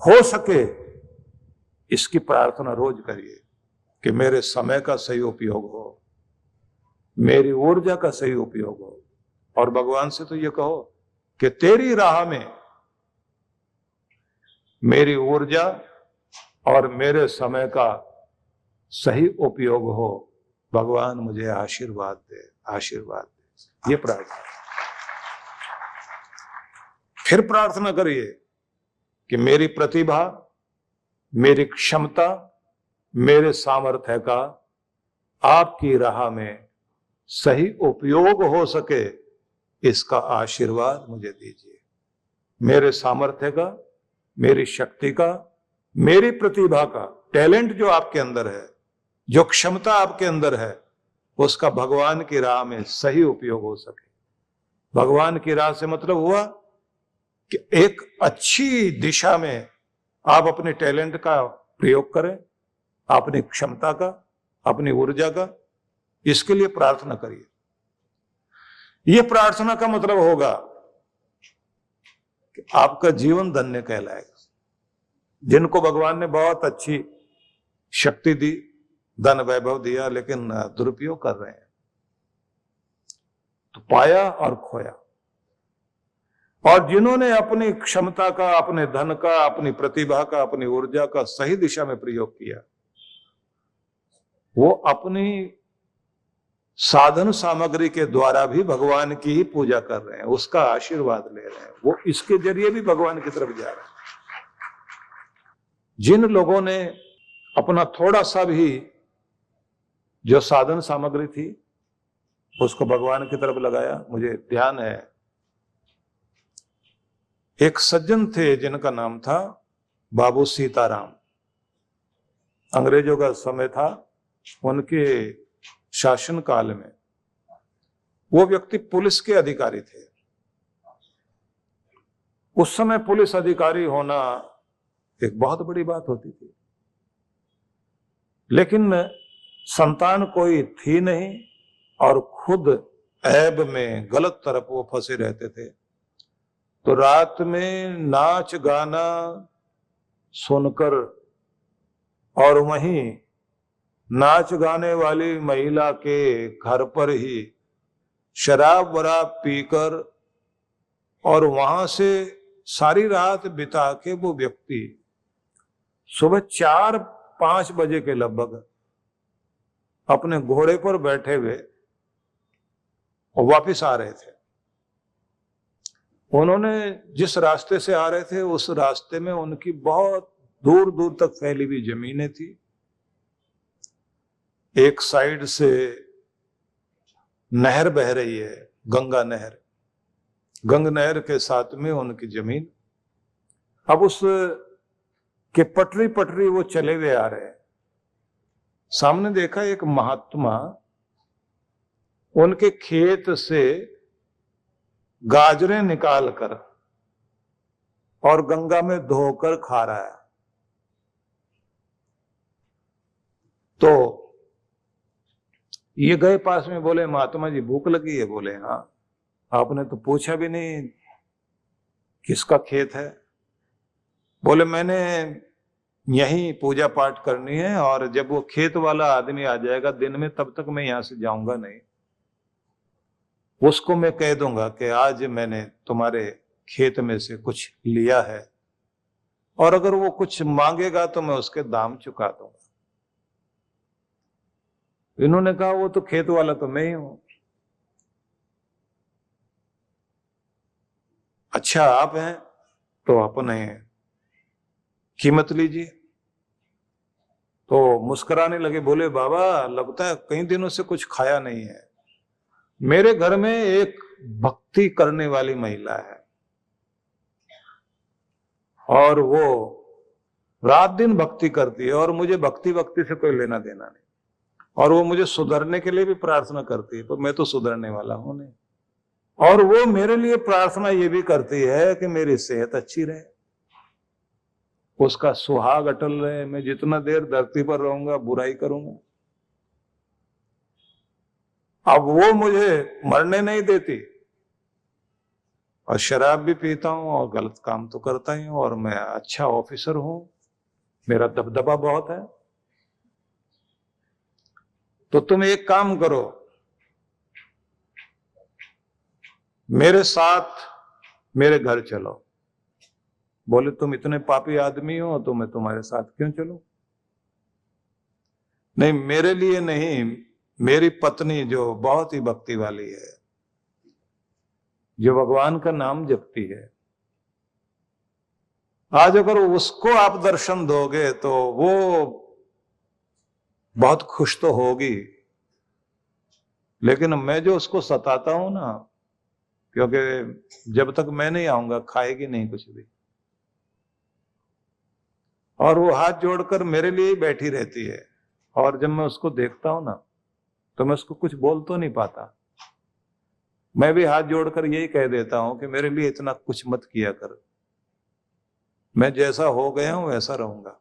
हो सके इसकी प्रार्थना रोज करिए कि मेरे समय का सही उपयोग हो, मेरी ऊर्जा का सही उपयोग हो। और भगवान से तो ये कहो कि तेरी राह में मेरी ऊर्जा और मेरे समय का सही उपयोग हो। भगवान मुझे आशीर्वाद दे, आशीर्वाद दे। ये प्रार्थना। फिर प्रार्थना करिए कि मेरी प्रतिभा, मेरी क्षमता, मेरे सामर्थ्य का आपकी राह में सही उपयोग हो सके, इसका आशीर्वाद मुझे दीजिए। मेरे सामर्थ्य का, मेरी शक्ति का, मेरी प्रतिभा का, टैलेंट जो आपके अंदर है, जो क्षमता आपके अंदर है, उसका भगवान की राह में सही उपयोग हो सके। भगवान की राह से मतलब हुआ कि एक अच्छी दिशा में आप अपने टैलेंट का प्रयोग करें, अपनी क्षमता का, अपनी ऊर्जा का। इसके लिए प्रार्थना करिए। यह प्रार्थना का मतलब होगा कि आपका जीवन धन्य कहलाएगा। जिनको भगवान ने बहुत अच्छी शक्ति दी, धन वैभव दिया, लेकिन दुरुपयोग कर रहे हैं, तो पाया और खोया। और जिन्होंने अपनी क्षमता का, अपने धन का, अपनी प्रतिभा का, अपनी ऊर्जा का सही दिशा में प्रयोग किया, वो अपनी साधन सामग्री के द्वारा भी भगवान की ही पूजा कर रहे हैं, उसका आशीर्वाद ले रहे हैं। वो इसके जरिए भी भगवान की तरफ जा रहे हैं। जिन लोगों ने अपना थोड़ा सा भी जो साधन सामग्री थी उसको भगवान की तरफ लगाया, मुझे ध्यान है एक सज्जन थे जिनका नाम था बाबू सीताराम। अंग्रेजों का समय था, उनके शासन काल में वो व्यक्ति पुलिस के अधिकारी थे। उस समय पुलिस अधिकारी होना एक बहुत बड़ी बात होती थी, लेकिन संतान कोई थी नहीं और खुद ऐब में गलत तरफ वो फंसे रहते थे। तो रात में नाच गाना सुनकर और वहीं नाच गाने वाली महिला के घर पर ही शराब वराब पीकर और वहां से सारी रात बिता के वो व्यक्ति सुबह 4-5 बजे के लगभग अपने घोड़े पर बैठे हुए और वापस आ रहे थे। उन्होंने जिस रास्ते से आ रहे थे उस रास्ते में उनकी बहुत दूर दूर तक फैली हुई जमीनें थी। एक साइड से नहर बह रही है, गंगा नहर, गंग नहर के साथ में उनकी जमीन। अब उस के पटरी पटरी वो चले हुए आ रहे हैं। सामने देखा एक महात्मा उनके खेत से गाजरें निकाल कर और गंगा में धोकर खा रहा है। तो ये गए पास में, बोले महात्मा जी भूख लगी है? बोले हाँ। आपने तो पूछा भी नहीं किसका खेत है? बोले मैंने यहीं पूजा पाठ करनी है और जब वो खेत वाला आदमी आ जाएगा दिन में तब तक मैं यहां से जाऊंगा नहीं। उसको मैं कह दूंगा कि आज मैंने तुम्हारे खेत में से कुछ लिया है और अगर वो कुछ मांगेगा तो मैं उसके दाम चुका दूंगा। इन्होंने कहा वो तो खेत वाला तो मैं ही हूं। अच्छा आप हैं तो अपने कीमत लीजिए। तो मुस्कुराने लगे, बोले बाबा लगता है कई दिनों से कुछ खाया नहीं है। मेरे घर में एक भक्ति करने वाली महिला है और वो रात दिन भक्ति करती है और मुझे भक्ति वक्ति से कोई लेना देना नहीं, और वो मुझे सुधरने के लिए भी प्रार्थना करती है, पर मैं तो सुधरने वाला हूं नहीं। और वो मेरे लिए प्रार्थना ये भी करती है कि मेरी सेहत अच्छी रहे, उसका सुहाग अटल रहे। मैं जितना देर धरती पर रहूंगा बुराई करूंगा। अब वो मुझे मरने नहीं देती और शराब भी पीता हूं और गलत काम तो करता ही हूं, और मैं अच्छा ऑफिसर हूं, मेरा दबदबा बहुत है। तो तुम एक काम करो, मेरे साथ मेरे घर चलो। बोले तुम इतने पापी आदमी हो तो मैं तुम्हारे साथ क्यों चलूं? नहीं, मेरे लिए नहीं, मेरी पत्नी जो बहुत ही भक्ति वाली है, जो भगवान का नाम जपती है, आज अगर उसको आप दर्शन दोगे तो वो बहुत खुश तो होगी, लेकिन मैं जो उसको सताता हूं ना, क्योंकि जब तक मैं नहीं आऊंगा खाएगी नहीं कुछ भी, और वो हाथ जोड़कर मेरे लिए ही बैठी रहती है। और जब मैं उसको देखता हूं ना तो मैं उसको कुछ बोल तो नहीं पाता, मैं भी हाथ जोड़कर यही कह देता हूं कि मेरे लिए इतना कुछ मत किया कर, मैं जैसा हो गया हूं वैसा रहूंगा।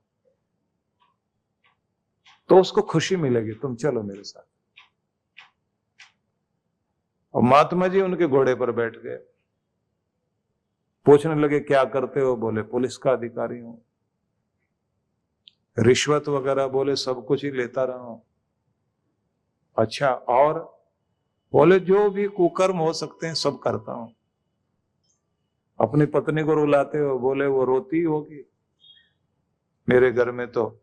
तो उसको खुशी मिलेगी, तुम चलो मेरे साथ। और महात्मा जी उनके घोड़े पर बैठ गए, पूछने लगे क्या करते हो? बोले पुलिस का अधिकारी हूं। रिश्वत वगैरह? बोले सब कुछ ही लेता रहा हूं। अच्छा, और? बोले जो भी कुकर्म हो सकते हैं सब करता हूं। अपनी पत्नी को रुलाते हो? बोले वो रोती होगी, मेरे घर में तो,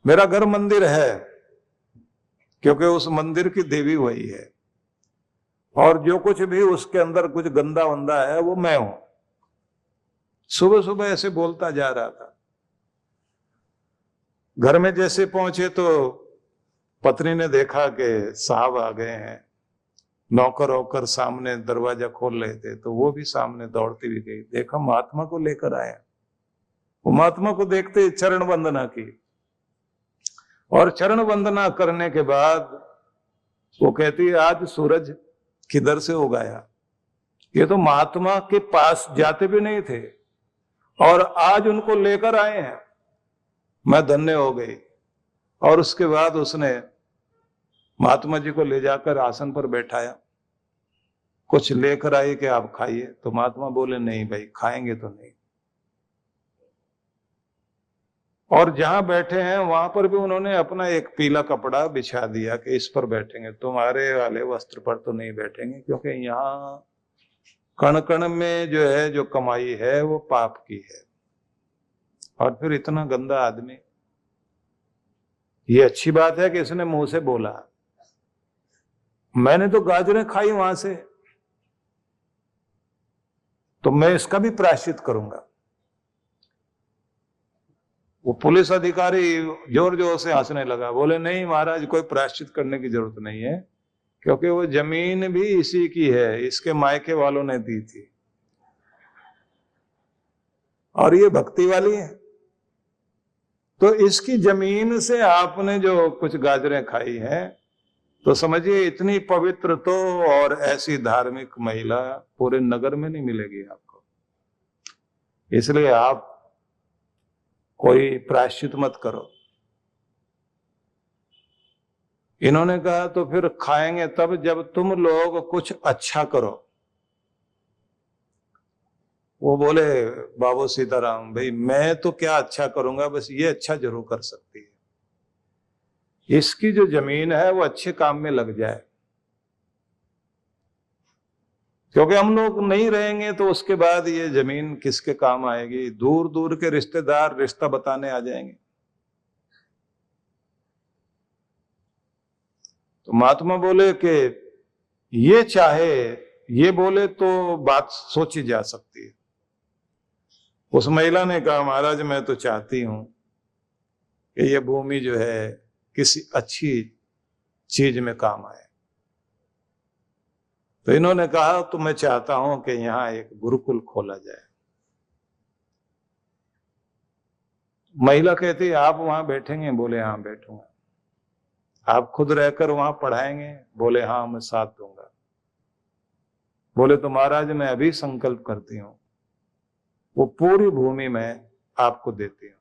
मेरा घर मंदिर है क्योंकि उस मंदिर की देवी वही है, और जो कुछ भी उसके अंदर कुछ गंदा वंदा है वो मैं हूं। सुबह सुबह ऐसे बोलता जा रहा था। घर में जैसे पहुंचे तो पत्नी ने देखा कि साहब आ गए हैं, नौकर होकर सामने दरवाजा खोल रहे थे, तो वो भी सामने दौड़ती भी गई, देखा महात्मा को लेकर आए। वो महात्मा को देखते ही चरण वंदना की, और चरण वंदना करने के बाद वो कहती है आज सूरज किधर से उगाया? ये तो महात्मा के पास जाते भी नहीं थे और आज उनको लेकर आए हैं, मैं धन्य हो गई। और उसके बाद उसने महात्मा जी को ले जाकर आसन पर बैठाया, कुछ लेकर आई कि आप खाइए। तो महात्मा बोले नहीं भाई, खाएंगे तो नहीं। और जहां बैठे हैं वहां पर भी उन्होंने अपना एक पीला कपड़ा बिछा दिया कि इस पर बैठेंगे, तुम्हारे वाले वस्त्र पर तो नहीं बैठेंगे, क्योंकि यहाँ कण कण में जो है, जो कमाई है वो पाप की है। और फिर इतना गंदा आदमी, ये अच्छी बात है कि इसने मुंह से बोला, मैंने तो गाजरें खाई वहां से, तो मैं इसका भी प्रायश्चित करूंगा। वो पुलिस अधिकारी जोर जोर से हंसने लगा, बोले नहीं महाराज, कोई प्रायश्चित करने की जरूरत नहीं है, क्योंकि वो जमीन भी इसी की है, इसके मायके वालों ने दी थी, और ये भक्ति वाली है, तो इसकी जमीन से आपने जो कुछ गाजरें खाई हैं, तो समझिए इतनी पवित्र तो और ऐसी धार्मिक महिला पूरे नगर में नहीं मिलेगी आपको। इसलिए आप कोई प्रायश्चित मत करो। इन्होंने कहा तो फिर खाएंगे तब जब तुम लोग कुछ अच्छा करो। वो बोले बाबू सीताराम भाई, मैं तो क्या अच्छा करूंगा, बस ये अच्छा जरूर कर सकती है, इसकी जो जमीन है वो अच्छे काम में लग जाए, क्योंकि हम लोग नहीं रहेंगे तो उसके बाद ये जमीन किसके काम आएगी? दूर दूर के रिश्तेदार रिश्ता बताने आ जाएंगे। तो महात्मा बोले कि ये चाहे, ये बोले तो बात सोची जा सकती है। उस महिला ने कहा महाराज मैं तो चाहती हूं कि ये भूमि जो है किसी अच्छी चीज में काम आए। तो इन्होंने कहा तो मैं चाहता हूं कि यहां एक गुरुकुल खोला जाए। महिला कहती आप वहां बैठेंगे? बोले हाँ बैठूंगा। आप खुद रहकर वहां पढ़ाएंगे? बोले हाँ मैं साथ दूंगा। बोले तो महाराज मैं अभी संकल्प करती हूं, वो पूरी भूमि में आपको देती हूं,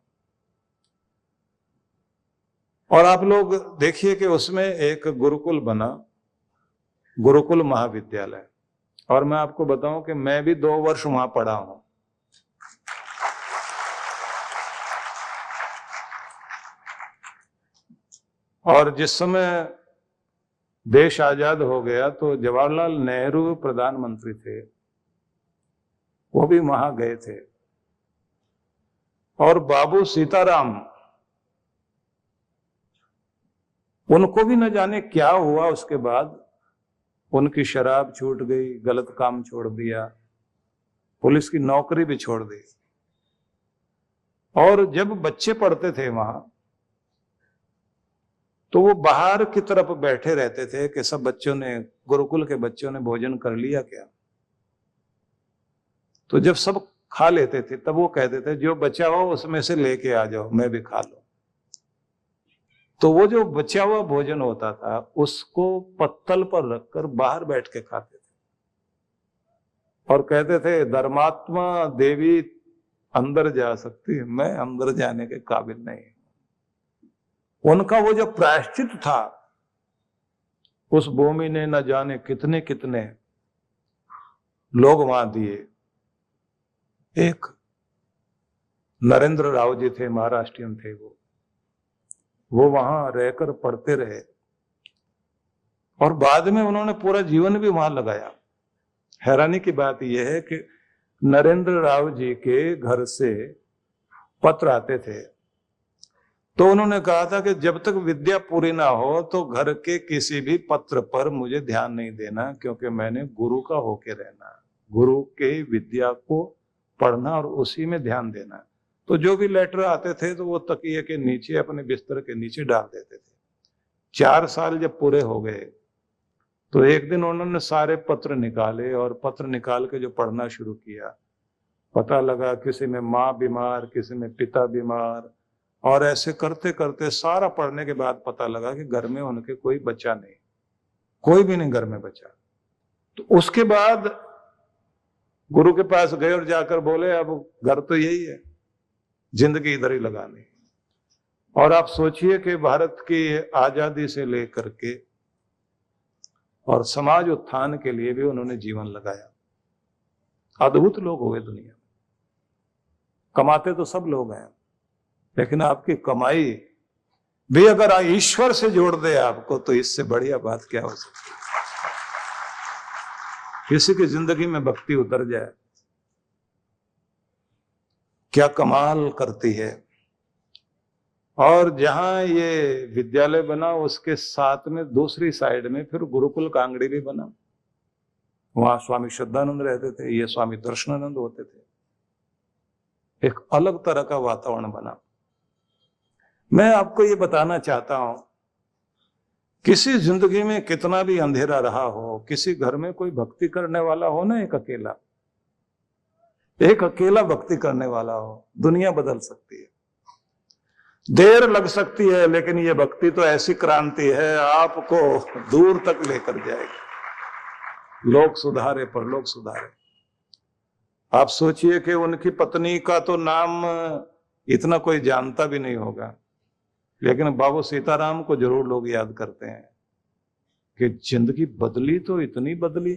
और आप लोग देखिए कि उसमें एक गुरुकुल बना, गुरुकुल महाविद्यालय, और मैं आपको बताऊं कि मैं भी 2 वर्ष वहां पढ़ा हूं। और जिस समय देश आजाद हो गया तो जवाहरलाल नेहरू प्रधानमंत्री थे, वो भी वहां गए थे। और बाबू सीताराम, उनको भी न जाने क्या हुआ, उसके बाद उनकी शराब छूट गई, गलत काम छोड़ दिया, पुलिस की नौकरी भी छोड़ दी। और जब बच्चे पढ़ते थे वहां तो वो बाहर की तरफ बैठे रहते थे कि सब बच्चों ने, गुरुकुल के बच्चों ने भोजन कर लिया क्या। तो जब सब खा लेते थे तब वो कहते थे जो बचा हो उसमें से लेके आ जाओ, मैं भी खा लूं। तो वो जो बचा हुआ भोजन होता था उसको पत्तल पर रखकर बाहर बैठ के खाते थे और कहते थे धर्मात्मा देवी अंदर जा सकती है, मैं अंदर जाने के काबिल नहीं। उनका वो जो प्रायश्चित था, उस भूमि ने न जाने कितने कितने लोग वहां दिए। एक नरेंद्र राव जी थे, महाराष्ट्रियन थे, वो वहां रहकर पढ़ते रहे और बाद में उन्होंने पूरा जीवन भी वहां लगाया। हैरानी की बात यह है कि नरेंद्र राव जी के घर से पत्र आते थे तो उन्होंने कहा था कि जब तक विद्या पूरी ना हो तो घर के किसी भी पत्र पर मुझे ध्यान नहीं देना, क्योंकि मैंने गुरु का होके रहना, गुरु के विद्या को पढ़ना और उसी में ध्यान देना। तो जो भी लेटर आते थे तो वो तकिए के नीचे, अपने बिस्तर के नीचे डाल देते थे। 4 साल जब पूरे हो गए तो एक दिन उन्होंने सारे पत्र निकाले और पत्र निकाल के जो पढ़ना शुरू किया, पता लगा किसी में माँ बीमार, किसी में पिता बीमार, और ऐसे करते करते सारा पढ़ने के बाद पता लगा कि घर में उनके कोई बच्चा नहीं, कोई भी नहीं घर में बचा। तो उसके बाद गुरु के पास गए और जाकर बोले अब घर तो यही है, जिंदगी इधर ही लगानी। और आप सोचिए कि भारत की आजादी से लेकर के और समाज उत्थान के लिए भी उन्होंने जीवन लगाया। अद्भुत लोग हुए दुनिया में। कमाते तो सब लोग हैं, लेकिन आपकी कमाई भी अगर ईश्वर से जोड़ दे आपको तो इससे बढ़िया बात क्या हो सकती है। किसी की जिंदगी में भक्ति उतर जाए, क्या कमाल करती है। और जहां ये विद्यालय बना उसके साथ में दूसरी साइड में फिर गुरुकुल कांगड़ी भी बना। वहां स्वामी श्रद्धानंद रहते थे, ये स्वामी दर्शनानंद होते थे। एक अलग तरह का वातावरण बना। मैं आपको ये बताना चाहता हूं, किसी जिंदगी में कितना भी अंधेरा रहा हो, किसी घर में कोई भक्ति करने वाला हो ना, एक अकेला भक्ति करने वाला हो, दुनिया बदल सकती है। देर लग सकती है, लेकिन ये भक्ति तो ऐसी क्रांति है, आपको दूर तक लेकर जाएगी। लोग सुधारे पर लोग सुधारे। आप सोचिए कि उनकी पत्नी का तो नाम इतना कोई जानता भी नहीं होगा, लेकिन बाबू सीताराम को जरूर लोग याद करते हैं कि जिंदगी बदली तो इतनी बदली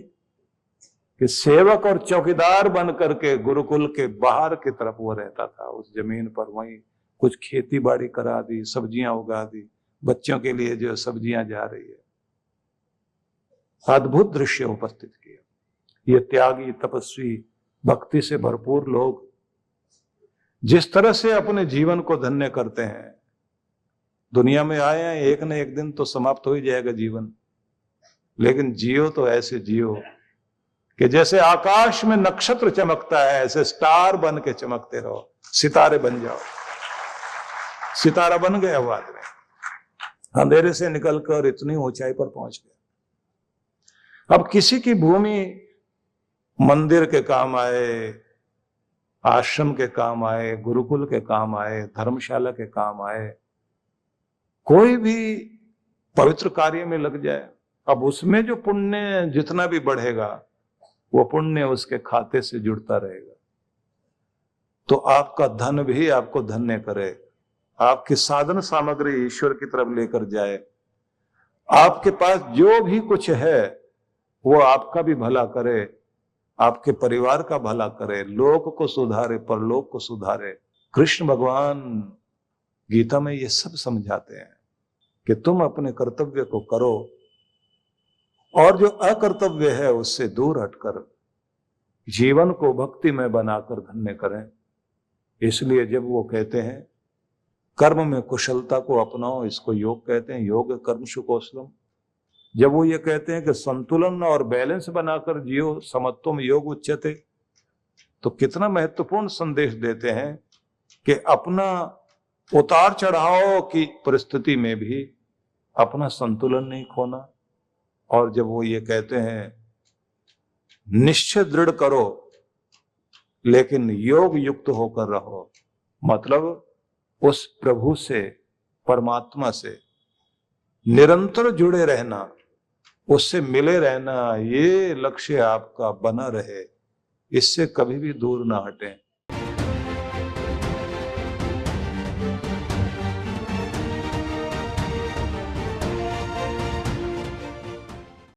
कि सेवक और चौकीदार बन करके गुरुकुल के बाहर की तरफ वो रहता था, उस जमीन पर। वहीं कुछ खेती बाड़ी करा दी, सब्जियां उगा दी, बच्चों के लिए जो सब्जियां जा रही है। अद्भुत दृश्य उपस्थित किया। ये त्यागी, तपस्वी, भक्ति से भरपूर लोग जिस तरह से अपने जीवन को धन्य करते हैं। दुनिया में आए हैं, एक न एक दिन तो समाप्त हो ही जाएगा जीवन, लेकिन जियो तो ऐसे जियो कि जैसे आकाश में नक्षत्र चमकता है, ऐसे स्टार बन के चमकते रहो, सितारे बन जाओ। सितारा बन गया वो आदमी, अंधेरे से निकलकर इतनी ऊंचाई पर पहुंच गया। अब किसी की भूमि मंदिर के काम आए, आश्रम के काम आए, गुरुकुल के काम आए, धर्मशाला के काम आए, कोई भी पवित्र कार्य में लग जाए, अब उसमें जो पुण्य जितना भी बढ़ेगा वो पुण्य उसके खाते से जुड़ता रहेगा। तो आपका धन भी आपको धन्य करे, आपकी साधन सामग्री ईश्वर की तरफ लेकर जाए। आपके पास जो भी कुछ है वो आपका भी भला करे, आपके परिवार का भला करे, लोक को सुधारे, परलोक को सुधारे। कृष्ण भगवान गीता में ये सब समझाते हैं कि तुम अपने कर्तव्य को करो और जो अकर्तव्य है उससे दूर हटकर जीवन को भक्ति में बनाकर धन्य करें। इसलिए जब वो कहते हैं कर्म में कुशलता को अपनाओ, इसको योग कहते हैं, योग कर्मसु कौशलम। जब वो ये कहते हैं कि संतुलन और बैलेंस बनाकर जियो, समत्वम योग उच्यते, तो कितना महत्वपूर्ण संदेश देते हैं कि अपना उतार चढ़ाव की परिस्थिति में भी अपना संतुलन नहीं खोना। और जब वो ये कहते हैं निश्चय दृढ़ करो लेकिन योग युक्त होकर रहो, मतलब उस प्रभु से, परमात्मा से निरंतर जुड़े रहना, उससे मिले रहना, ये लक्ष्य आपका बना रहे, इससे कभी भी दूर ना हटें।